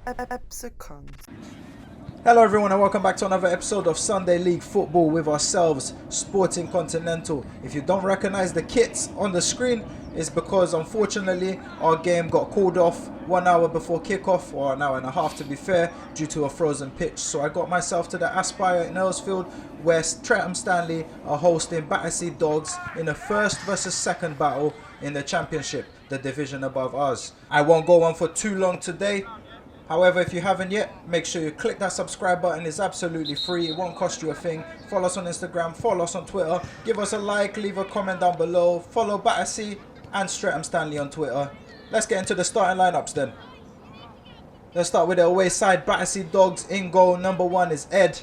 Epsicons. Hello everyone and welcome back to another episode of Sunday League Football with ourselves, Sporting Continental. If you don't recognise the kits on the screen, it's because unfortunately our game got called off 1 hour before kickoff, or an hour and a half to be fair, due to a frozen pitch. So I got myself to the Aspire in Eldridge, where Stretham Stanley are hosting Battersea Dogs in the first versus second battle in the Championship, the division above us. I won't go on for too long today. However, if you haven't yet, make sure you click that subscribe button. It's absolutely free. It won't cost you a thing. Follow us on Instagram, follow us on Twitter. Give us a like, leave a comment down below. Follow Battersea and Stretham Stanley on Twitter. Let's get into the starting lineups then. Let's start with the away side. Battersea Dogs in goal. Number 1 is Ed.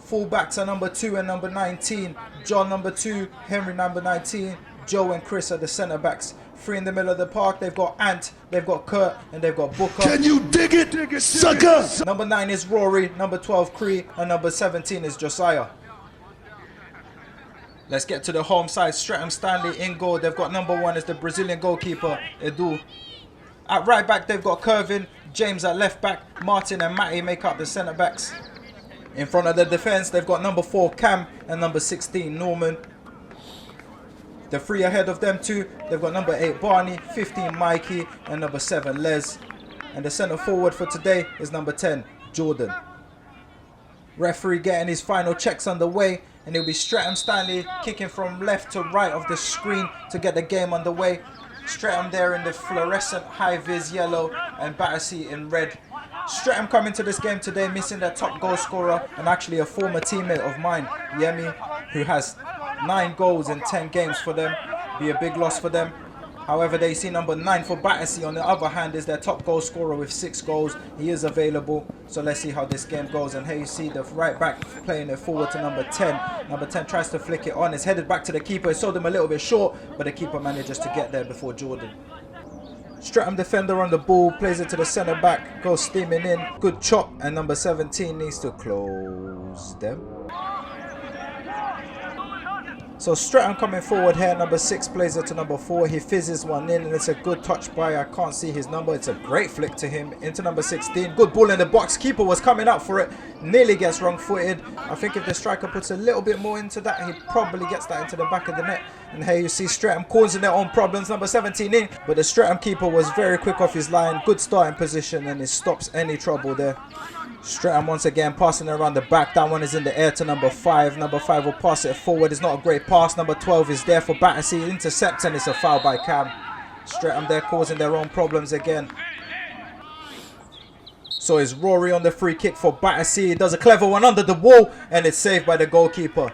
Fullbacks are number 2 and number 19. John number 2, Henry number 19. Joe and Chris are the centre backs. 3 in the middle of the park, they've got Ant, they've got Kurt, and they've got Booker. Can you dig it, sucker? Number 9 is Rory, number 12 Cree, and number 17 is Josiah. Let's get to the home side. Stretham Stanley in goal. They've got number 1 is the Brazilian goalkeeper, Edu. At right back, they've got Kervin, James at left back, Martin and Matty make up the centre backs. In front of the defence, they've got number 4 Cam and number 16 Norman. The 3 ahead of them too, they've got number 8 Barney, 15 Mikey, and number 7 Les. And the centre forward for today is number 10 Jordan. Referee getting his final checks underway, and it'll be Stretham Stanley kicking from left to right of the screen to get the game underway. Stretham there in the fluorescent high-vis yellow and Battersea in red. Stretham coming to this game today missing their top goal scorer and actually a former teammate of mine, Yemi, who has 9 goals in 10 games for them. Be a big loss for them. However, they see number 9 for Battersea on the other hand is their top goal scorer with 6 goals. He is available, so let's see how this game goes. And here you see the right back playing it forward to number 10. Number 10 tries to flick it on. It's headed back to the keeper. It sold him a little bit short, but the keeper manages to get there before Jordan. Stretham defender on the ball, plays it to the centre back, goes steaming in. Good chop, and number 17 needs to close them. So Stretham coming forward here, number 6 plays it to number 4, he fizzes one in and it's a good touch by, I can't see his number, it's a great flick to him, into number 16, good ball in the box, keeper was coming up for it, nearly gets wrong footed. I think if the striker puts a little bit more into that, he probably gets that into the back of the net. And here you see Stretham causing their own problems, number 17 in, but the Stretham keeper was very quick off his line, good starting position and it stops any trouble there. Stretham once again passing around the back. That one is in the air to number 5. Number 5 will pass it forward. It's not a great pass. Number 12 is there for Battersea. Intercepts and it's a foul by Cam. Stretham there causing their own problems again. So it's Rory on the free kick for Battersea. He does a clever one under the wall and it's saved by the goalkeeper.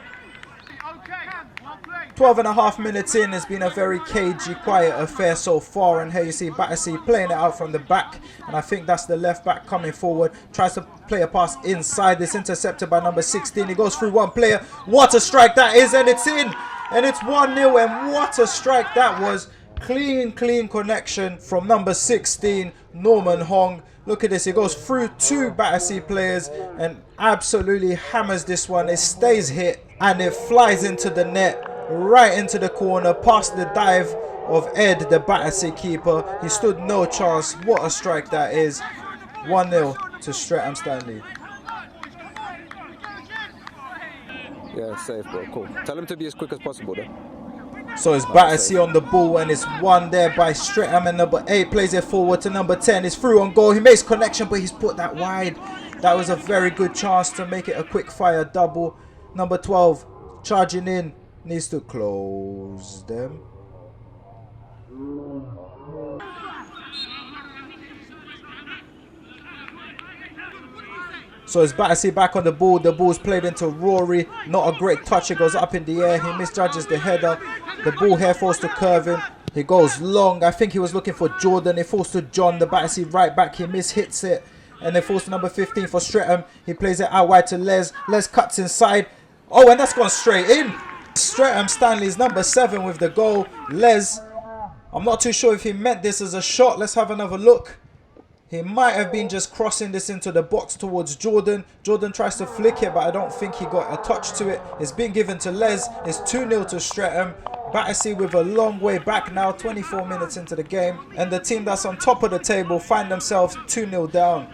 12.5 minutes in, it's been a very cagey, quiet affair so far, and here you see Battersea playing it out from the back, and I think that's the left back coming forward, tries to play a pass inside, it's intercepted by number 16, he goes through one player, what a strike that is, and it's in, and it's 1-0, and what a strike that was. Clean connection from number 16, Norman Hong. Look at this, he goes through 2 Battersea players and absolutely hammers this one, it stays hit, and it flies into the net. Right into the corner, past the dive of Ed, the Battersea keeper. He stood no chance. What a strike that is. 1-0 to Stretham Stanley. Yeah, safe, bro. Cool. Tell him to be as quick as possible, though. So it's Battersea on the ball, and it's one there by Stretham, and number 8 plays it forward to number 10. It's through on goal. He makes connection, but he's put that wide. That was a very good chance to make it a quick fire double. Number 12 charging in. Needs to close them. So it's Battersea back on the ball. The ball's played into Rory. Not a great touch. It goes up in the air. He misjudges the header. The ball here falls to Kervin. He goes long. I think he was looking for Jordan. It falls to John, the Battersea right back. He mishits it. And it falls to number 15 for Stretham. He plays it out wide to Les. Les cuts inside. Oh, and that's gone straight in. Stretham Stanley's number 7 with the goal. Les, I'm not too sure if he meant this as a shot. Let's have another look. He might have been just crossing this into the box towards Jordan. Jordan tries to flick it, but I don't think he got a touch to it. It's been given to Les. It's 2-0 to Stretham. Battersea with a long way back now, 24 minutes into the game. And the team that's on top of the table find themselves 2-0 down.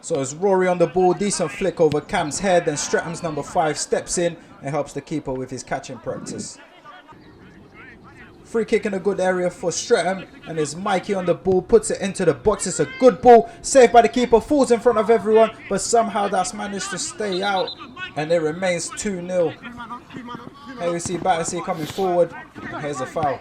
So it's Rory on the ball, decent flick over Cam's head, and Stretham's number 5 steps in and helps the keeper with his catching practice. Free kick in a good area for Stretham, and it's Mikey on the ball, puts it into the box. It's a good ball, saved by the keeper, falls in front of everyone, but somehow that's managed to stay out, and it remains 2-0. Here we see Battersea coming forward, and here's a foul.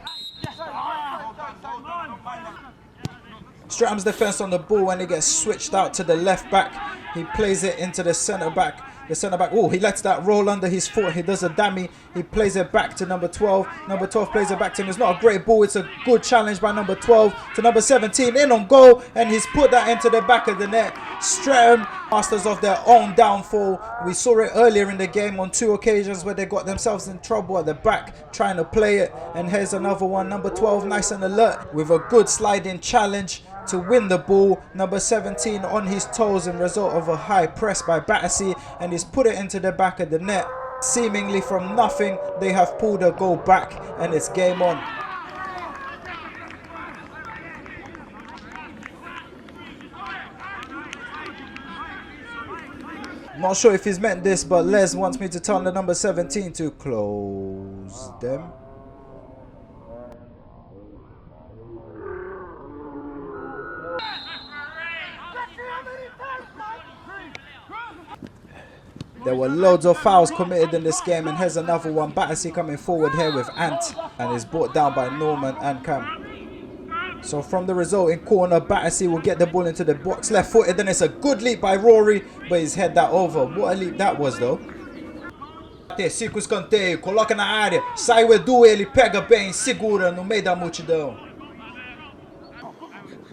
Stretham's defence on the ball when it gets switched out to the left back. He plays it into the centre back. The centre back, oh, he lets that roll under his foot. He does a dummy. He plays it back to number 12. Number 12 plays it back to him. It's not a great ball. It's a good challenge by number 12 to number 17. In on goal, and he's put that into the back of the net. Stretham, masters of their own downfall. We saw it earlier in the game on 2 occasions where they got themselves in trouble at the back trying to play it. And here's another one. Number 12, nice and alert with a good sliding challenge to win the ball. Number 17 on his toes in result of a high press by Battersea, and he's put it into the back of the net. Seemingly from nothing, they have pulled a goal back, and it's game on. Not sure if he's meant this, but Les wants me to tell the number 17 to close them. There were loads of fouls committed in this game, and here's another one. Battersea coming forward here with Ant, and is brought down by Norman and Cam. So from the resulting corner, Battersea will get the ball into the box left footed. Then it's a good leap by Rory, but he's head that over. What a leap that was though. Cinco escanteio, coloca na área, sai o Edu, ele pega bem, segura no meio da multidão.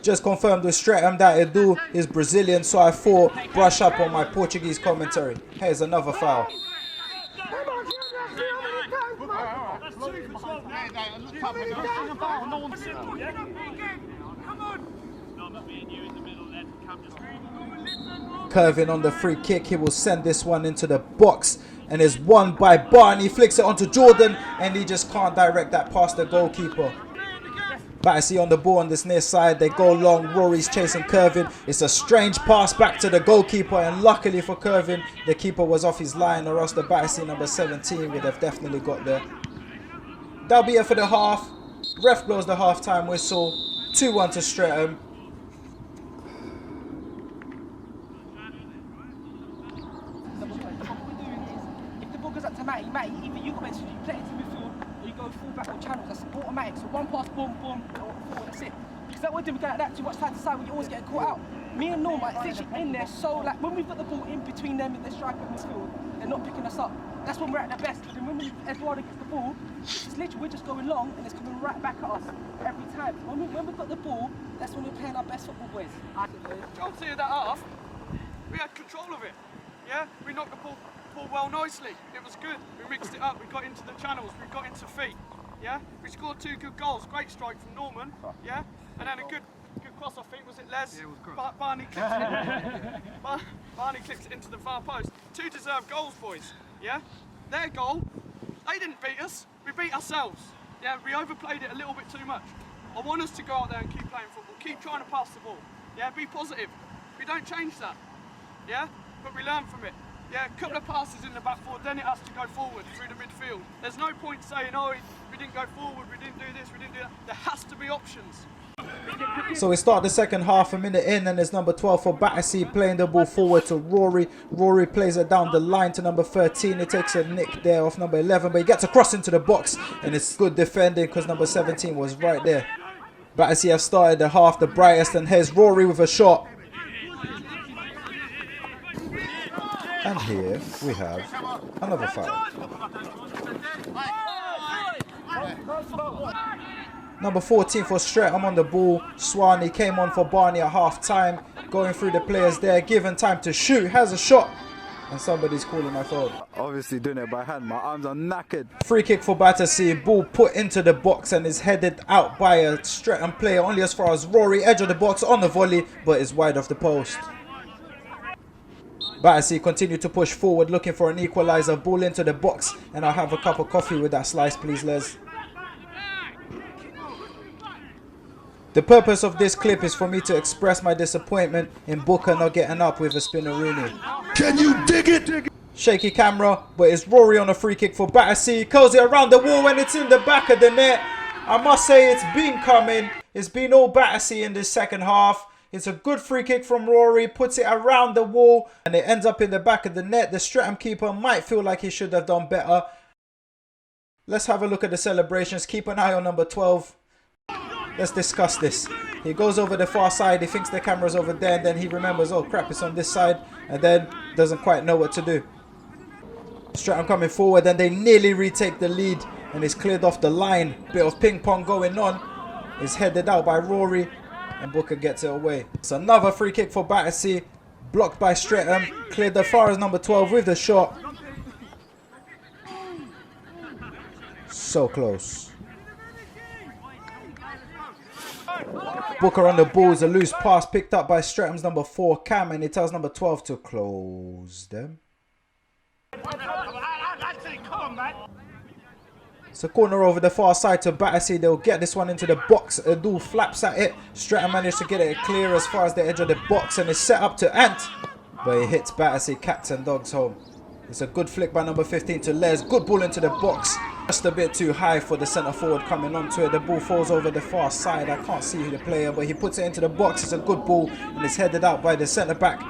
Just confirmed with Stretham that Edu is Brazilian, so I thought brush up on my Portuguese commentary. Here's another foul. Curving on the free kick, he will send this one into the box, and is won by Barney. Flicks it onto Jordan, and he just can't direct that past the goalkeeper. Battersea on the ball on this near side. They go long. Rory's chasing Curvin. It's a strange pass back to the goalkeeper, and luckily for Curvin, the keeper was off his line, or else the Battersea number 17 would have definitely got there. That'll be it for the half. Ref blows the half-time whistle. 2-1 to Stretham. If the ball goes up to Matty, either you play it to midfield, or you go full back or channels. That's automatic. So one pass, boom, boom, or forward, that's it. Because that would do, we go like that too much side to side when you're always getting caught out. Me and Norm, it's literally in there, so like when we've got the ball in between them and the striker and midfield, they're not picking us up. That's when we're at the best. And when Eduardo gets the ball, it's literally we're just going long and it's coming right back at us every time. When we've got the ball, that's when we're playing our best football, boys. Majority of that half, we had control of it. Yeah, we knocked the ball well nicely. It was good. We mixed it up. We got into the channels. We got into feet. Yeah, we scored 2 good goals. Great strike from Norman. Yeah, and then a good cross off feet. Was it Les? Yeah, it was good. Barney clips it. Barney clips it into the far post. 2 deserved goals, boys. Yeah, their goal. They didn't beat us. We beat ourselves. Yeah, we overplayed it a little bit too much. I want us to go out there and keep playing football. Keep trying to pass the ball. Yeah, be positive. We don't change that. Yeah, but we learn from it. Yeah, a couple of passes in the back four, then it has to go forward through the midfield. There's no point saying, oh, we didn't go forward, we didn't do this, we didn't do that. There has to be options. So we start the second half a minute in, and there's number 12 for Battersea playing the ball forward to Rory. Rory plays it down the line to number 13. He takes a nick there off number 11, but he gets a cross into the box, and it's good defending because number 17 was right there. Battersea have started the half the brightest, and here's Rory with a shot. And here we have another foul. Number 14 for Stretham on the ball. Swanee came on for Barney at half time. Going through the players there, given time to shoot. Has a shot. and somebody's calling my phone. Obviously doing it by hand. My arms are knackered. Free kick for Battersea. Ball put into the box and is headed out by a Stretham player only as far as Rory. Edge of the box on the volley, but is wide off the post. Battersea continue to push forward looking for an equaliser. Ball into the box, and I'll have a cup of coffee with that slice, please, Les. The purpose of this clip is for me to express my disappointment in Booker not getting up with a Spinaroonie. Can you dig it? Shaky camera, but it's Rory on a free kick for Battersea. Curls it around the wall when it's in the back of the net. I must say it's been coming. It's been all Battersea in this second half. It's a good free kick from Rory. Puts it around the wall and it ends up in the back of the net. The Stretham keeper might feel like he should have done better. Let's have a look at the celebrations. Keep an eye on number 12. Let's discuss this. He goes over the far side. He thinks the camera's over there. And then he remembers, oh crap, it's on this side. And then doesn't quite know what to do. Stretham coming forward and they nearly retake the lead. And it's cleared off the line. Bit of ping pong going on. It's headed out by Rory. And Booker gets it away. It's another free kick for Battersea. Blocked by Stretham. Cleared as far as number 12 with the shot. So close. Booker on the ball. Is a loose pass picked up by Stretham's number 4 Cam, and he tells number 12 to close them. It's a corner over the far side to Battersea. They'll get this one into the box. Adu flaps at it. Stretham managed to get it clear as far as the edge of the box and is set up to Ant, but he hits Battersea cats and dogs home. It's a good flick by number 15 to Les. Good ball into the box. Just a bit too high for the centre forward coming onto it. The ball falls over the far side. I can't see the player, but he puts it into the box. It's a good ball and it's headed out by the centre back.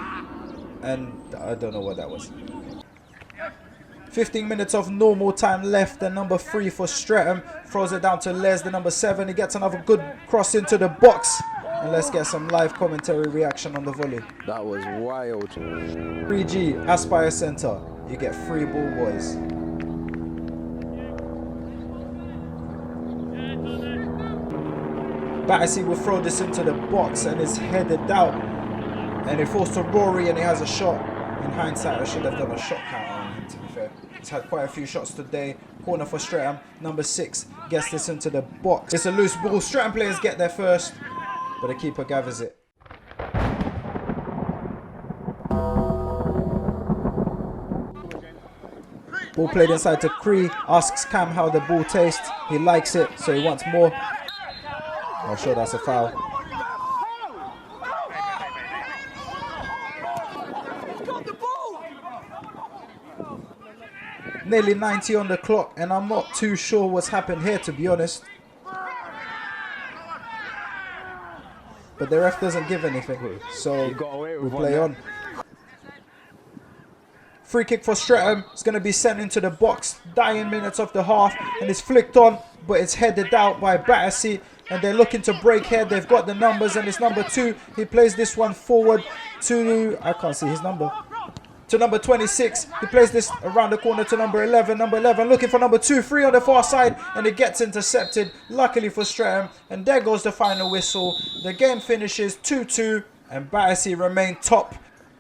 And I don't know what that was. 15 minutes of normal time left. And number 3 for Stretham throws it down to Les, the number 7. He gets another good cross into the box. And let's get some live commentary reaction on the volley. That was wild. 3G, Aspire Centre. You get free ball, boys. Battersea will throw this into the box and it's headed out. And it falls to Rory and he has a shot. In hindsight, I should have done a shot count on him, to be fair. He's had quite a few shots today. Corner for Stretham. Number 6 gets this into the box. It's a loose ball. Stretham players get there first, but the keeper gathers it. Ball played inside to Cree. Asks Cam how the ball tastes. He likes it, so he wants more. I'm sure that's a foul. Nearly 90 on the clock, and I'm not too sure what's happened here, to be honest. But the ref doesn't give anything, so we play on. Free kick for Stretham. It's going to be sent into the box. Dying minutes of the half, and it's flicked on, but it's headed out by Battersea. And they're looking to break here. They've got the numbers, and it's number 2. He plays this one forward to, I can't see his number, to number 26. He plays this around the corner to number 11. Number 11 looking for number 2. 3 on the far side, and it gets intercepted, luckily for Stretham. And there goes the final whistle. The game finishes 2-2, and Battersea remain top.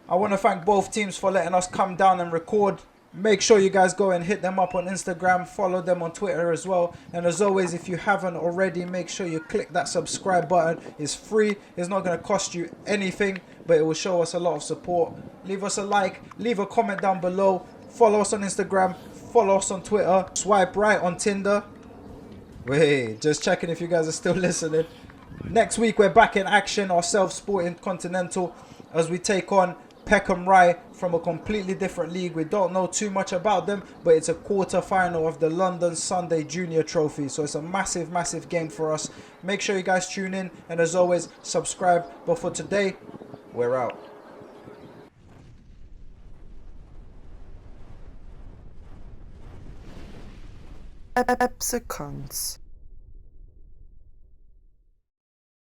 I want to thank both teams for letting us come down and record. Make sure you guys go and hit them up on Instagram. Follow them on Twitter as well. And as always, if you haven't already, make sure you click that subscribe button. It's free. It's not going to cost you anything, but it will show us a lot of support. Leave us a like. Leave a comment down below. Follow us on Instagram. Follow us on Twitter. Swipe right on Tinder. Wait, just checking if you guys are still listening. Next week, we're back in action. Ourselves Sporting Continental as we take on Peckham Rye from a completely different league. We don't know too much about them, but it's a quarter final of the London Sunday Junior Trophy, so it's a massive game for us. Make sure you guys tune in, and as always, subscribe. But for today, we're out. Epsicons.